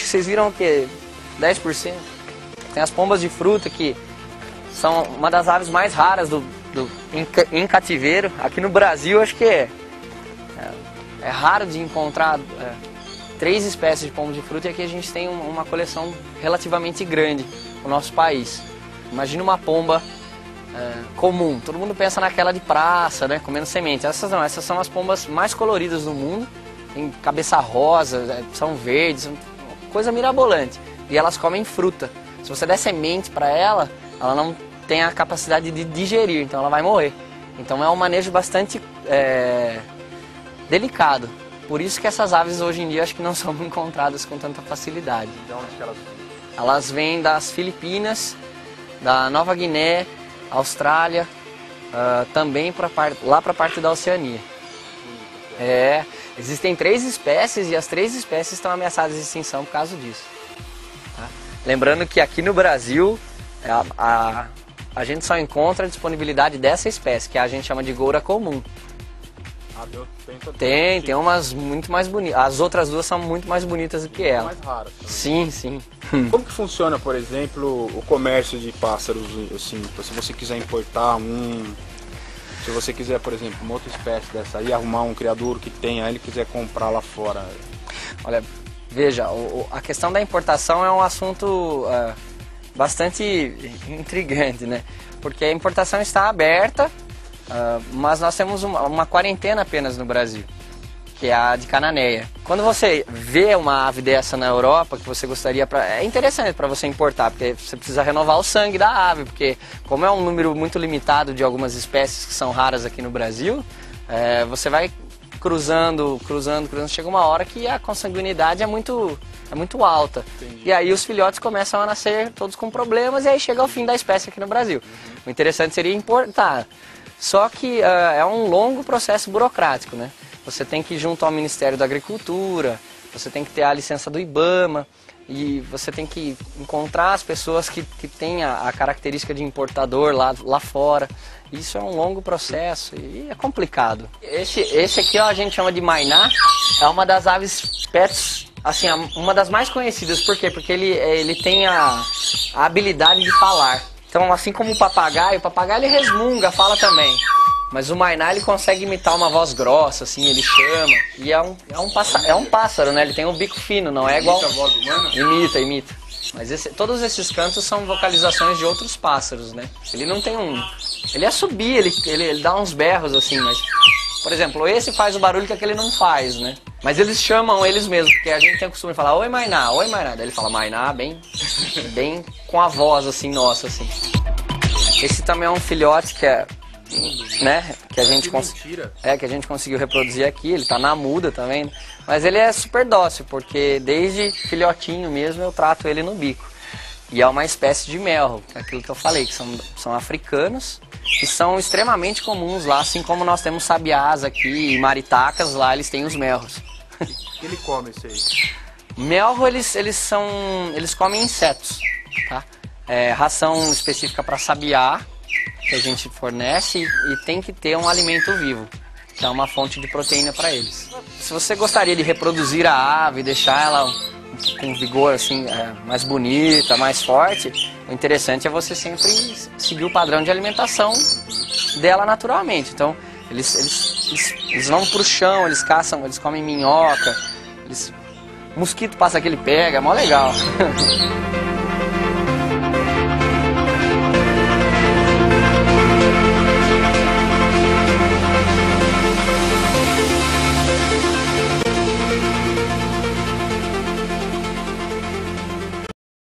vocês viram o quê? 10%. Tem as pombas de fruta, que são uma das aves mais raras em cativeiro. Aqui no Brasil, acho que é raro de encontrar 3 espécies de pombo de fruta, e aqui a gente tem uma coleção relativamente grande no nosso país. Imagina uma pomba comum, todo mundo pensa naquela de praça, né, comendo semente. Essas não, essas são as pombas mais coloridas do mundo, tem cabeça rosa, são verdes, coisa mirabolante. E elas comem fruta. Se você der semente para ela, ela não tem a capacidade de digerir, então ela vai morrer. Então é um manejo bastante delicado. Por isso que essas aves hoje em dia acho que não são encontradas com tanta facilidade. Então, onde que elas vêm? Elas vêm das Filipinas, da Nova Guiné, Austrália, também lá para a parte da Oceania. Existem 3 espécies e as 3 espécies estão ameaçadas de extinção por causa disso. Tá? Lembrando que aqui no Brasil a gente só encontra a disponibilidade dessa espécie, que a gente chama de goura comum. Tem umas muito mais bonitas. As outras 2 são muito mais bonitas do que ela. Mais raras também. Sim, sim. Como que funciona, por exemplo, o comércio de pássaros, assim, se você quiser importar se você quiser, por exemplo, uma outra espécie dessa aí, arrumar um criadouro que tenha, ele quiser comprar lá fora? Olha, veja, a questão da importação é um assunto bastante intrigante, né? Porque a importação está aberta, mas nós temos uma quarentena apenas no Brasil, que é a de Cananéia. Quando você vê uma ave dessa na Europa, que você gostaria, é interessante para você importar, porque você precisa renovar o sangue da ave, porque como é um número muito limitado de algumas espécies que são raras aqui no Brasil, você vai cruzando, chega uma hora que a consanguinidade é muito alta. Entendi. E aí os filhotes começam a nascer todos com problemas, e aí chega ao fim da espécie aqui no Brasil. O interessante seria importar. Só que é um longo processo burocrático, né? Você tem que ir junto ao Ministério da Agricultura, você tem que ter a licença do IBAMA, e você tem que encontrar as pessoas que têm a característica de importador lá fora. Isso é um longo processo e é complicado. Esse aqui, ó, a gente chama de Mayná, é uma das aves pets, assim, uma das mais conhecidas. Por quê? Porque ele tem a habilidade de falar. Então, assim como o papagaio ele resmunga, fala também. Mas o Mayná, ele consegue imitar uma voz grossa, assim, ele chama. E é um pássaro, né? Ele tem um bico fino, não é igual... Imita a voz humana? Imita. Mas todos esses cantos são vocalizações de outros pássaros, né? Ele não tem ele assobia, ele dá uns berros, assim, mas... Por exemplo, esse faz o barulho que aquele não faz, né? Mas eles chamam eles mesmos, porque a gente tem o costume de falar oi Mayná. Daí ele fala Mayná bem com a voz, assim, nossa, assim. Esse também é um filhote que que a gente conseguiu reproduzir aqui. Ele tá na muda também, mas ele é super dócil, porque desde filhotinho mesmo eu trato ele no bico. E é uma espécie de melro, aquilo que eu falei, que são africanos, que são extremamente comuns lá, assim como nós temos sabiás aqui e maritacas, lá eles têm os melros. O que ele come, esse aí? Melro, eles comem insetos, tá? Ração específica para sabiá, que a gente fornece, e tem que ter um alimento vivo, que é uma fonte de proteína para eles. Se você gostaria de reproduzir a ave, deixar ela com vigor assim, mais bonita, mais forte, o interessante é você sempre seguir o padrão de alimentação dela naturalmente. Então, eles vão pro chão, eles caçam, eles comem minhoca, mosquito passa que ele pega, é mó legal.